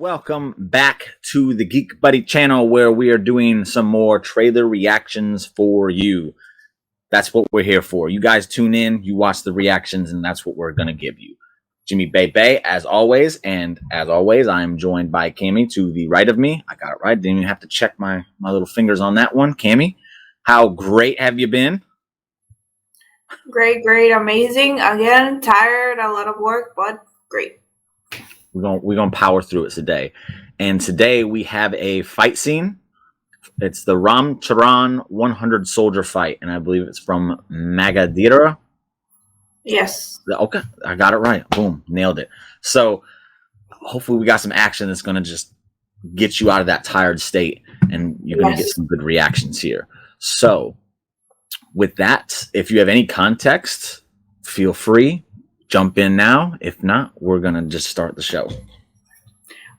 welcome back to the GeekBuddy channel where we are doing some more trailer reactions for you. That's what we're here for. You guys tune in, you watch the reactions, and that's what we're going to give you. Jimmy Bay, as always, and as always, I am joined by Cami to the right of me. I got it right. Didn't even have to check my little fingers on that one. Cami, how great have you been? Great, amazing. Again, tired, a lot of work, but great. We're gonna power through it today. And today we have a fight scene. It's the Ram Charan 100 soldier fight, and I believe it's from Magadheera. Yes. Okay, I got it right. Boom, nailed it. So hopefully we got some action that's gonna just get you out of that tired state, and you're gonna get some good reactions here. So with that, if you have any context, feel free. Jump in now. If not, we're gonna just start the show.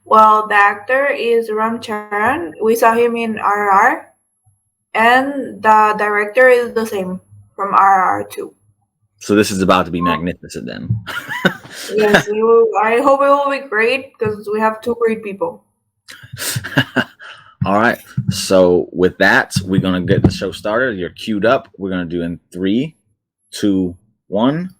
Well, the actor is Ram Charan. We saw him in RRR, and the director is the same from RRR too. So this is about to be magnificent then. Yes, I hope it will be great because we have two great people. All right. So with that, we're gonna get the show started. You're queued up. We're gonna do in 3, 2, 1.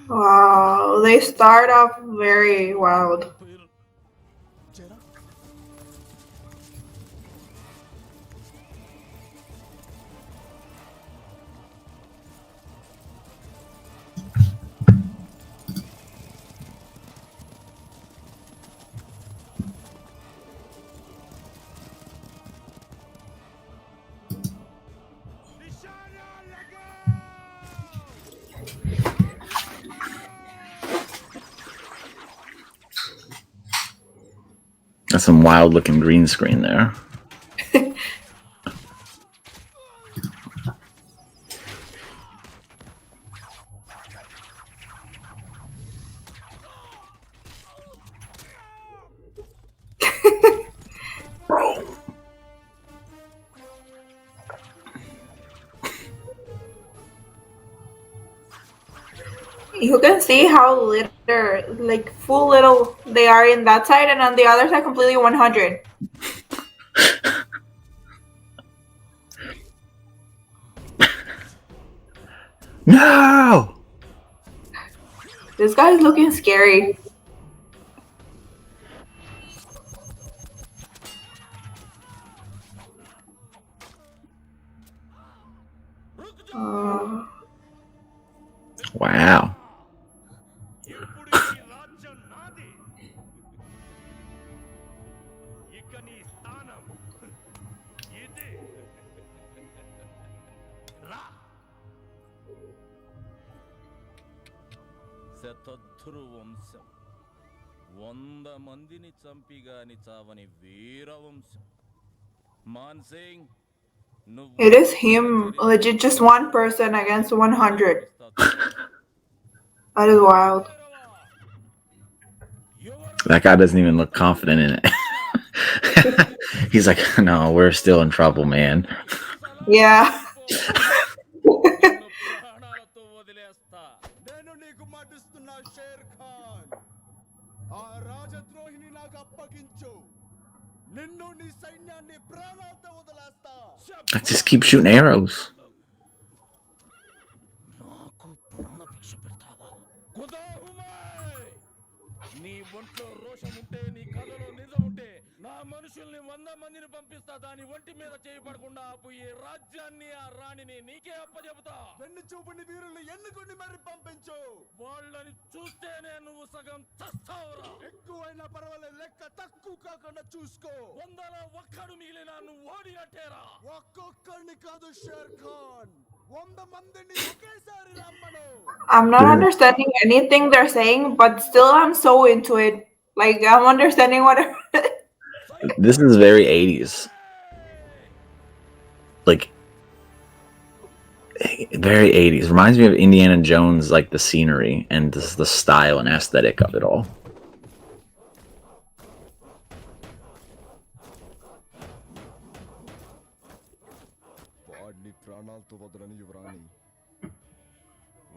Wow, they start off very wild. That's some wild looking green screen there. You can see how little, like full little they are in that side, and on the other side completely 100. No! This guy is looking scary. Wow. It is him, legit just one person against 100. That is wild. That guy doesn't even look confident in it. He's like, no, we're still in trouble, man. Yeah. I just keep shooting arrows. మనుషుల్ని 100 మందిని పంపిస్తా దాని ఒంటి మీద చేయబడకుండా ఆపుయి రాజ్యాన్ని ఆ రాణిని నీకే అప్పచెబుతా వెన్ను చూపుని వీరుల్ని ఎన్నుకొని మరి పంపించు వాళ్ళని చూస్తేనే నువ్వు సగం చస్తావురా ఎక్కువైనా పర్వాలేదు లెక్క తక్కువ కాకుండా చూసుకో 100లో ఒక్కడు మిగిలినా నువ్వు ఓడినట్టేరా ఒక్కొక్కడిని కాదు షేర్ ఖాన్ 100 మందిని ఒకేసారి రమ్మను I'm not understanding anything they're saying, but still I'm so into it. Like, I'm understanding whatever. This is very 80s. Like, very 80s. Reminds me of Indiana Jones, like the scenery and the style and aesthetic of it all. ప్రాణాలతో వదలని యువరాణి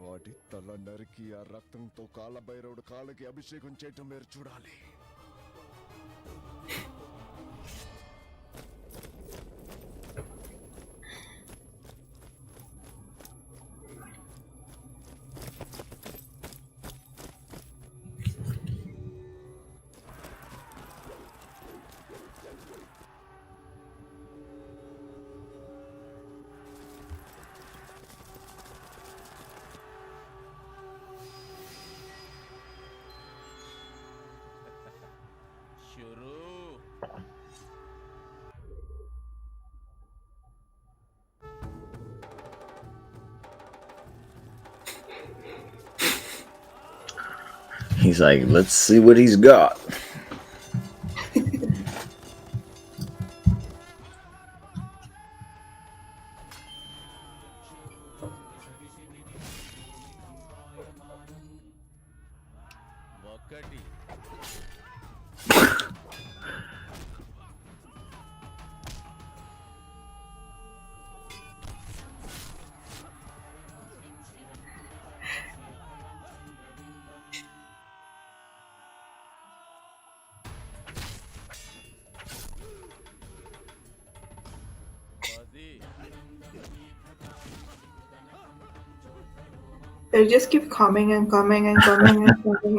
వాటి తల నరికి ఆ రక్తంతో కాలభైరవుడు కాళ్ళకి అభిషేకం చేయటం మీరు చూడాలి He's like, let's see what he's got. They just keep coming and coming and coming and coming.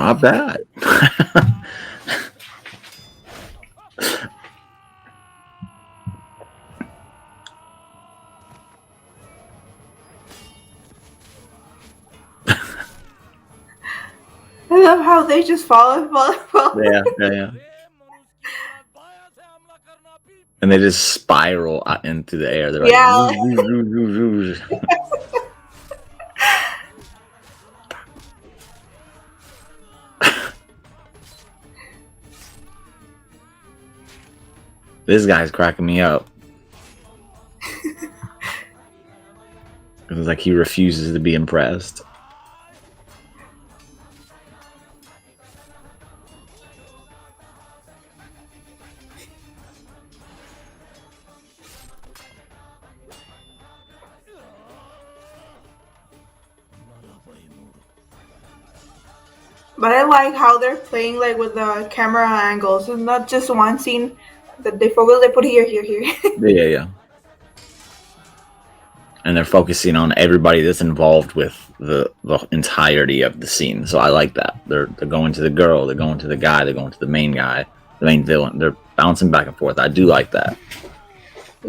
Not bad. I love how they just fall and fall and fall. Yeah. And they just spiral out into the air. They're like, Yeah. This guy's cracking me up. It's like he refuses to be impressed. But I like how they're playing like with the camera angles. It's not just one scene that they focus. They put here. Yeah. And they're focusing on everybody that's involved with the entirety of the scene. So I like that. They're going to the girl, they're going to the guy, they're going to the main guy, the main villain. They're bouncing back and forth. I do like that.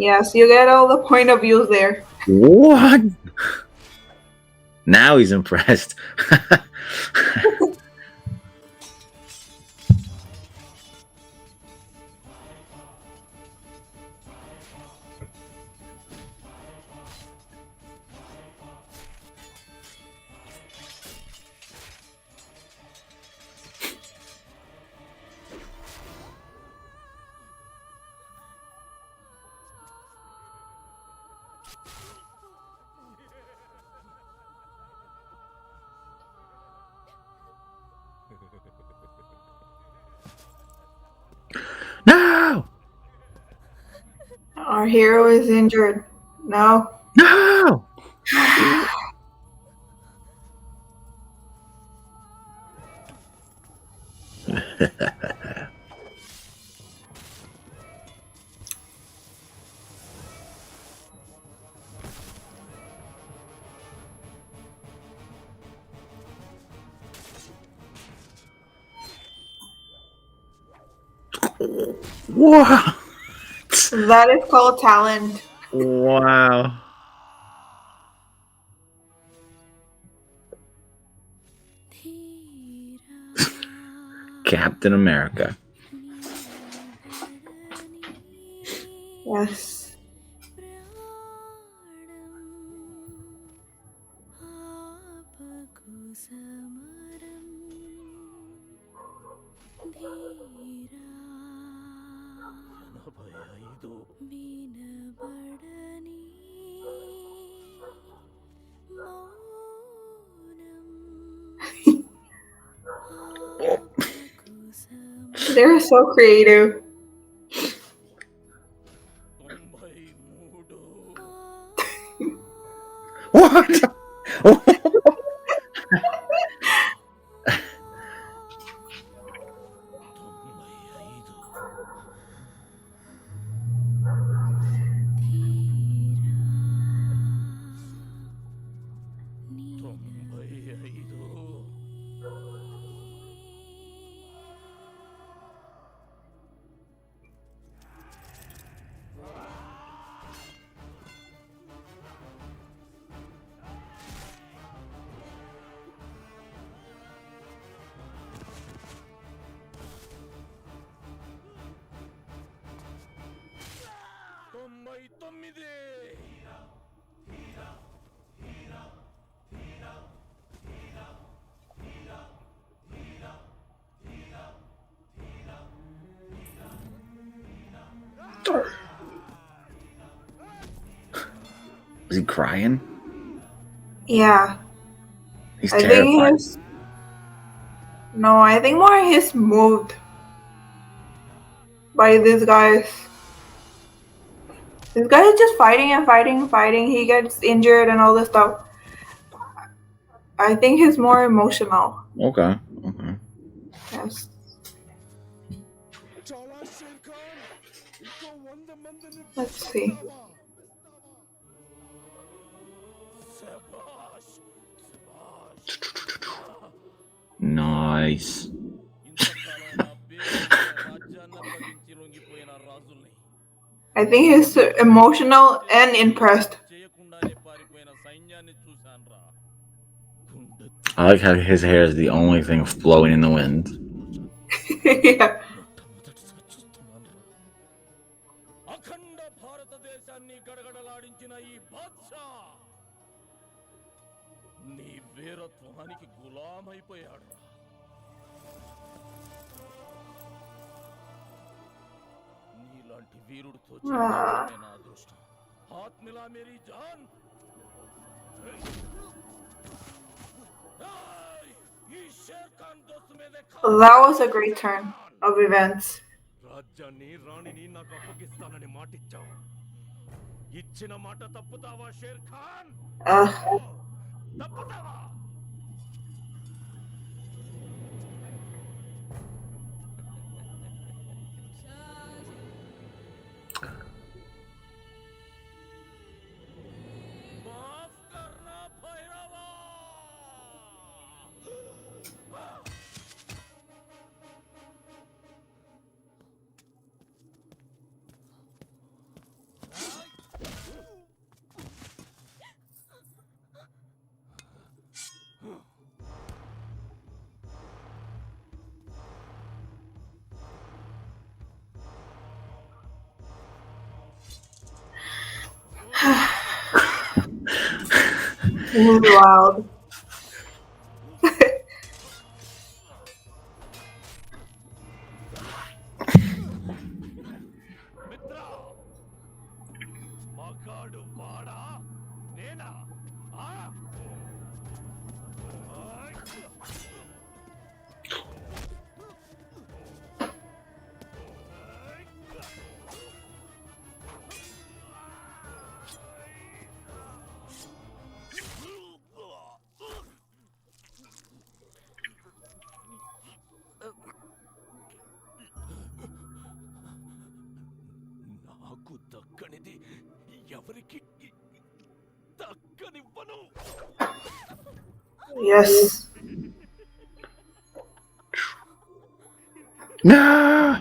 Yes, you get all the point of views there. What? Now he's impressed. No! Our hero is injured. No. No! What? That is called talent. Wow. Captain America. Yes. They're so creative. What? Is he crying? Yeah. He's I terrified. think he's. No, I think more he's moved by these guys. This guy is just fighting and fighting and fighting. He gets injured and all this stuff. I think he's more emotional. Okay. Yes. Let's see. Nice. I think he's emotional and impressed. I like how his hair is the only thing flowing in the wind. Yeah. అఖండ భారతదేశాన్ని గడగడలాడించిన ఈ బాద్షా నీ వీరత్వానికి గులామైపోయాడు. నీలాంటి వీరుడితో చేయడమే నా అదృష్టం. హాత్ మిలా Mary John. ఈ share Khan దోస్త్ మీదే That was a great turn of events. రాజ్యాన్ని రాణిని నాకు అప్పగిస్తానని మాటిచ్చావు. ఇచ్చిన మాట తప్పుతావా share Khan? తప్పుతావా? Maaf కర్నా Bhairava. This is wild. మిత్ర మగాడు వాడా నేనా? నాకు దక్కనిది ఎవరికి దక్కనివ్వను. Yes. Nah.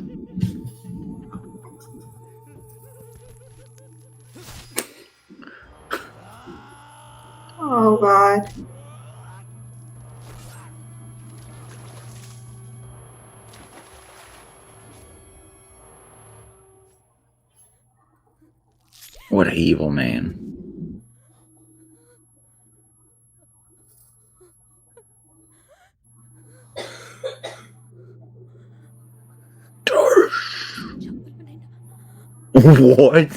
Oh God. What an evil man. What?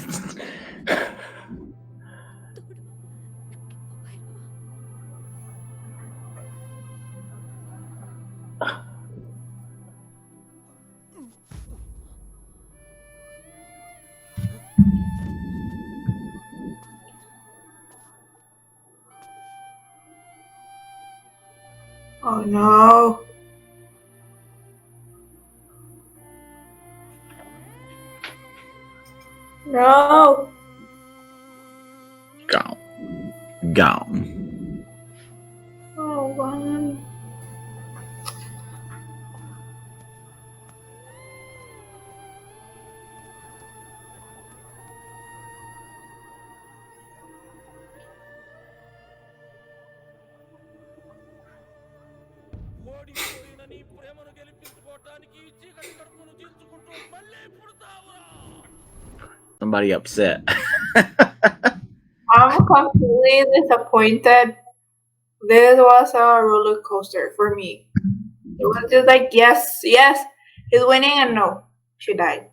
Oh no. No. Gone. Gone. Oh God. ఓడిపోయిన నీ ప్రేమను గెలిపించుకోవటానికి ఈ చీకటి కడుపును చీల్చుకుంటూ మళ్ళీ పుడతావురా. Somebody upset. I'm completely disappointed. This was a roller coaster for me. It was just like, yes, yes, he's winning, and no, she died.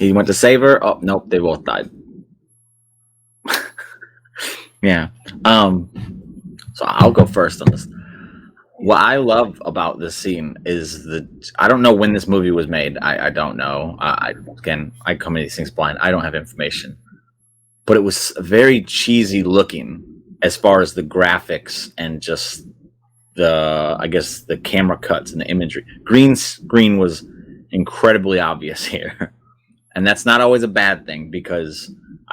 He went to save her. Oh nope, they both died. Yeah. So I'll go first on this. What I love about this scene is I don't know when this movie was made. I don't know. Again, I come into these things blind. I don't have information. But it was very cheesy looking as far as the graphics and just I guess the camera cuts and the imagery. Green screen was incredibly obvious here. And that's not always a bad thing, because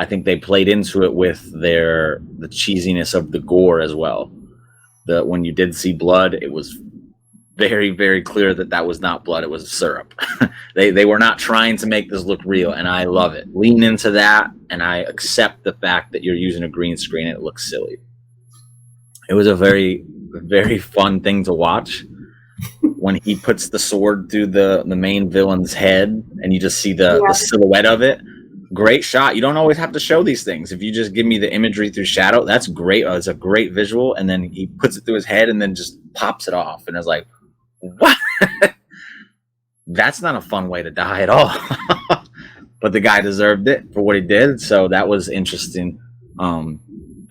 I think they played into it with the cheesiness of the gore as well. When you did see blood, it was very, very clear that was not blood. It was syrup. They were not trying to make this look real, and I love it. Lean into that, and I accept the fact that you're using a green screen and it looks silly. It was a very, very fun thing to watch. When he puts the sword through the main villain's head, and you just see the silhouette of it. Great shot. You don't always have to show these things. If you just give me the imagery through shadow, that's great. It's a great visual. And then he puts it through his head and then just pops it off. And it's like, what? That's not a fun way to die at all. But the guy deserved it for what he did. So that was interesting.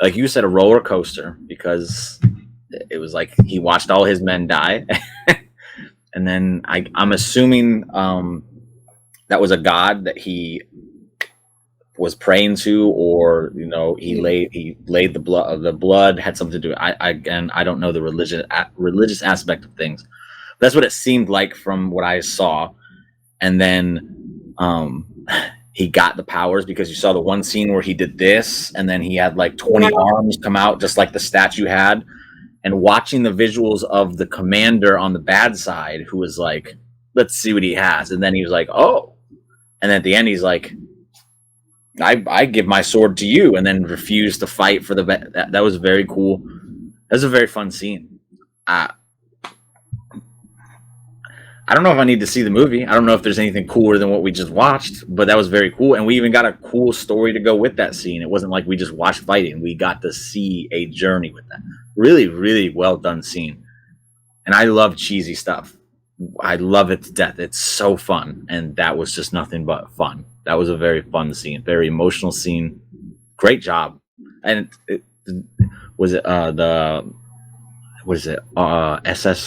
Like you said, a roller coaster, because it was like he watched all his men die. And then I'm assuming that was a god that he was praying to, or he laid the blood. The blood had something to do. I don't know the religious aspect of things. That's what it seemed like from what I saw. And then he got the powers, because you saw the one scene where he did this, and then he had like 20 arms come out, just like the statue had. And watching the visuals of the commander on the bad side, who was like, let's see what he has. And then he was like, oh. And then at the end, he's like, I give my sword to you, and then refused to fight for the that was very cool. That was a very fun scene. I don't know if I need to see the movie. I don't know if there's anything cooler than what we just watched, but that was very cool. And we even got a cool story to go with that scene. It wasn't like we just watched fighting. We got to see a journey with that. Really, really well done scene. And I love cheesy stuff. I love it to death. It's so fun. And that was just nothing but fun. That was a very fun scene, very emotional scene. Great job. And SS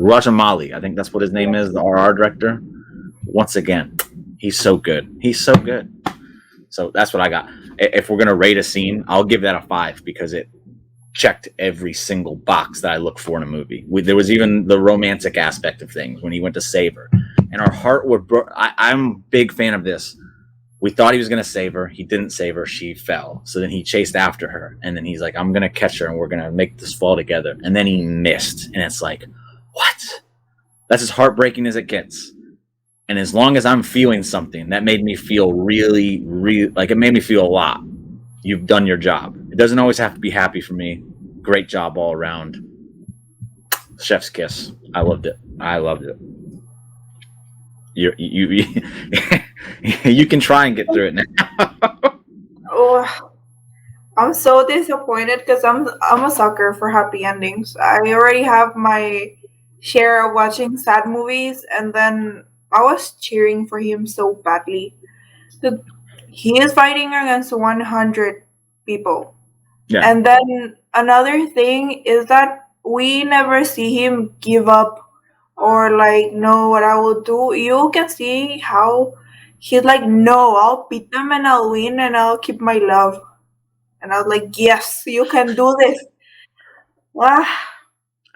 Rajamali. I think that's what his name is, the RR director. Once again, he's so good. He's so good. So that's what I got. If we're going to rate a scene, I'll give that a 5, because it checked every single box that I look for in a movie. There was even the romantic aspect of things when he went to save her. And our heart would... I'm a big fan of this. We thought he was going to save her. He didn't save her. She fell. So then he chased after her. And then he's like, I'm going to catch her and we're going to make this fall together. And then he missed. And it's like, what? That's as heartbreaking as it gets. And as long as I'm feeling something, that made me feel really, really... Like, it made me feel a lot. you've done your job. It doesn't always have to be happy for me. Great job all around. Chef's kiss. I loved it. I loved it. You you can try and get through it now. Oh, I'm so disappointed because I'm a sucker for happy endings. I already have my share of watching sad movies, and then I was cheering for him so badly. The- He is fighting against 100 people. Yeah. And then another thing is that we never see him give up or like know what I will do. You can see how he's like, no, I'll beat them and I'll win and I'll keep my love. And I was like, yes, you can do this. Ah.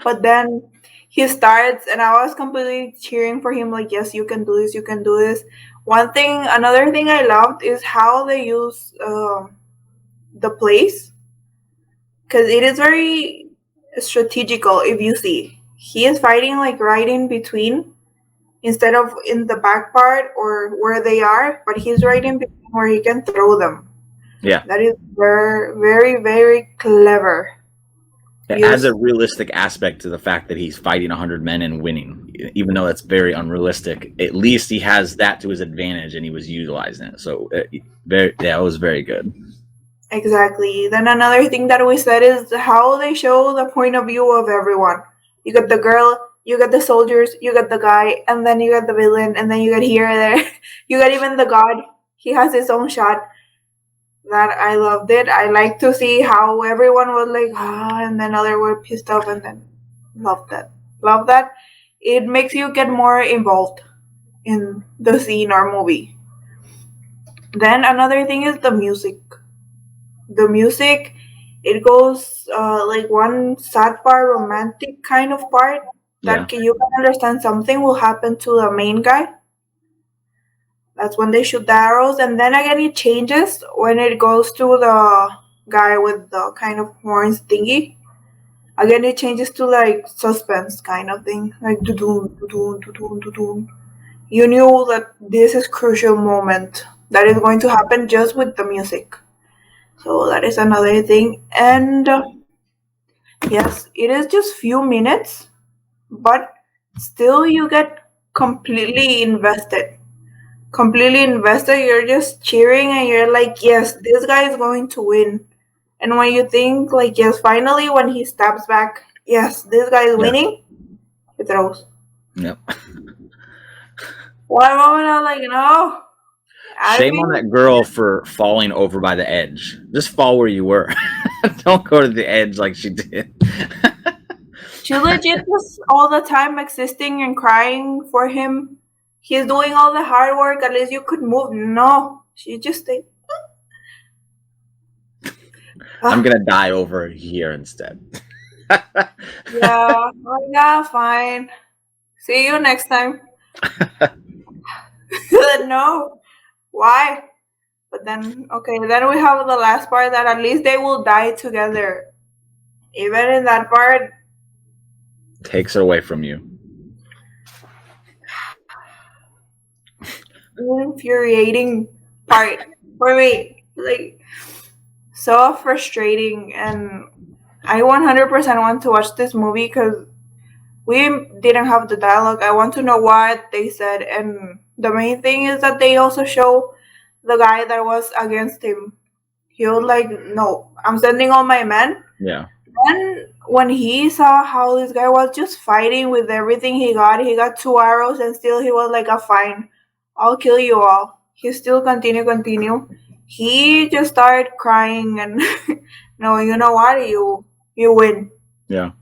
But then he starts, and I was completely cheering for him, like, yes, you can do this, you can do this. Another thing I loved is how they use the place, because it is very strategical. If you see, he is fighting like right in between instead of in the back part or where they are, but he's right in between where he can throw them. Yeah. That is very, very, very clever. It adds a realistic aspect to the fact that he's fighting 100 men and winning, even though that's very unrealistic. At least he has that to his advantage, and he was utilizing it. So, it was very good. Exactly. Then another thing that we said is how they show the point of view of everyone. You got the girl, you got the soldiers, you got the guy, and then you got the villain, and then you got here and there. You got even the god. He has his own shot. That I loved it. I like to see how everyone was like, and then others were pissed off, and then loved that. Love that. It makes you get more involved in the scene or movie. Then another thing is the music. The music, it goes like one sad part, romantic kind of part that you can understand something will happen to the main guy. That's when they shoot the arrows, and then again it changes when it goes to the guy with the kind of horns thingy. Again it changes to like suspense kind of thing, like do-doon, do-doon, do-doon, do-doon. You knew that this is crucial moment that is going to happen just with the music. So that is another thing. And yes, it is just few minutes, but still you get completely invested. You're just cheering and you're like, yes, this guy is going to win. And when you think like, yes, finally when he stabs back, yes, this guy is winning, he throws. Yep. One moment I'm like, no. Shame on that girl for falling over by the edge. Just fall where you were. Don't go to the edge like she did. She legit was all the time existing and crying for him. He's doing all the hard work. At least you could move. No, she just stayed. I'm gonna die over here instead. Yeah, fine. See you next time. No, why? But then, okay, then we have the last part that at least they will die together. Even in that part, takes it away from you. Infuriating part for me, like so frustrating, and I 100% want to watch this movie because we didn't have the dialogue. I want to know what they said, and the main thing is that they also show the guy that was against him. He was like, no, I'm sending all my men. Yeah. And when he saw how this guy was just fighting with everything he got 2 arrows, and still he was like, fine, I'll kill you all. He still continue. He just started crying and no, you know what? You win. Yeah.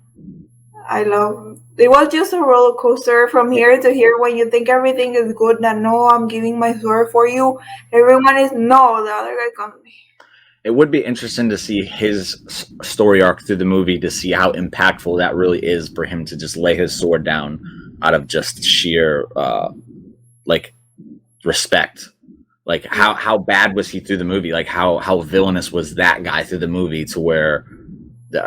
I love it. Was just a roller coaster from here to here when you think everything is good. That no, I'm giving my sword for you. Everyone is no, the other guy comes. It would be interesting to see his story arc through the movie to see how impactful that really is for him to just lay his sword down out of just sheer like respect. Like how bad was he through the movie? Like how villainous was that guy through the movie to where,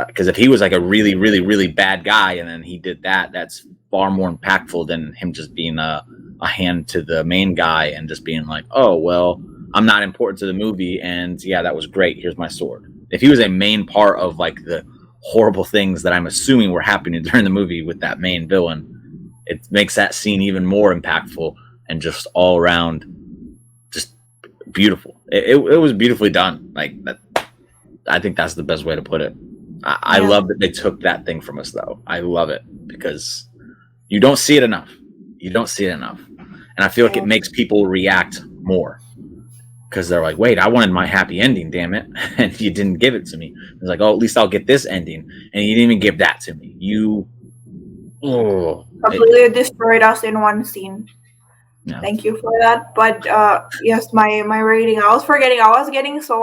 because if he was like a really, really, really bad guy and then he did that, that's far more impactful than him just being a hand to the main guy and just being like, oh, well, I'm not important to the movie, and yeah, that was great. Here's my sword. If he was a main part of like the horrible things that I'm assuming were happening during the movie with that main villain, it makes that scene even more impactful and just all around just beautiful. It was beautifully done. Like that, I think that's the best way to put it. I love that they took that thing from us, though. I love it because you don't see it enough. You don't see it enough, and I feel like it makes people react more because they're like, "Wait, I wanted my happy ending, damn it, and you didn't give it to me." It's like, "Oh, at least I'll get this ending," and you didn't even give that to me. You completely destroyed us in one scene. Yeah. Thank you for that. But yes, my rating. I was forgetting. I was getting so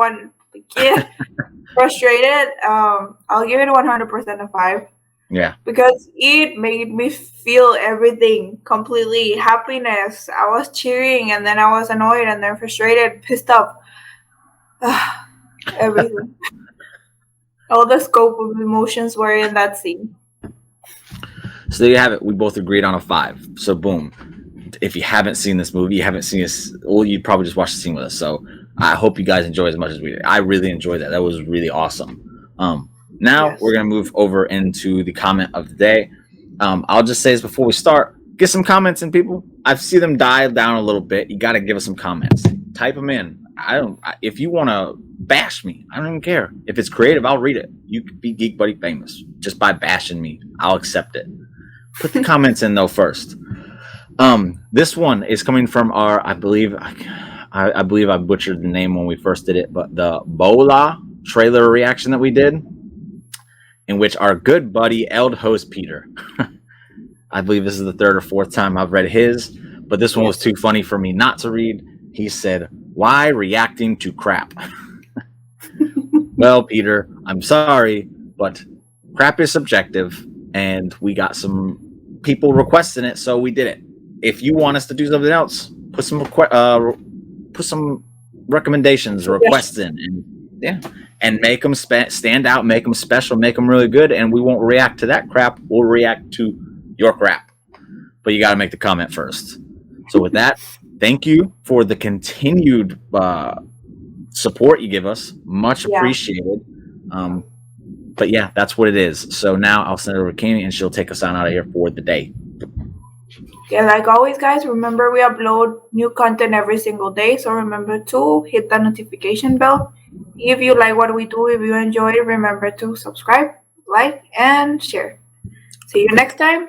frustrated. I'll give it 100% a 5. Yeah. Because it made me feel everything completely. Happiness. I was cheering, and then I was annoyed, and then frustrated, pissed off. Everything. All the scope of emotions were in that scene. So there you have it. We both agreed on a 5. So boom. If you haven't seen this movie, you haven't seen this, well, you probably just watched the scene with us. So I hope you guys enjoy as much as we did. I really enjoyed that. That was really awesome. Now we're going to move over into the comment of the day. I'll just say this before we start. Get some comments in, people. I see them die down a little bit. You got to give us some comments. Type them in. If you want to bash me, I don't even care. If it's creative, I'll read it. You could be GeekBuddy famous just by bashing me. I'll accept it. Put the comments in, though, first. This one is coming from our, I believe I butchered the name when we first did it, but the Bola trailer reaction that we did, in which our good buddy Eld host Peter, I believe this is the 3rd or 4th time I've read his, but this one was too funny for me not to read. He said, "Why reacting to crap?" Well, Peter, I'm sorry, but crap is subjective, and we got some people requesting it, so we did it. If you want us to do something else, put some recommendations, requests in, and make them stand out, make them special, make them really good, and we won't react to that crap. We'll react to your crap. But you got to make the comment first. So with that, thank you for the continued support you give us. Much appreciated. But yeah, that's what it is. So now I'll send it over to Cami, and she'll take us on out of here for the day. Yeah, like always, guys, remember we upload new content every single day. So remember to hit the notification bell. If you like what we do, if you enjoy it, remember to subscribe, like, and share. See you next time.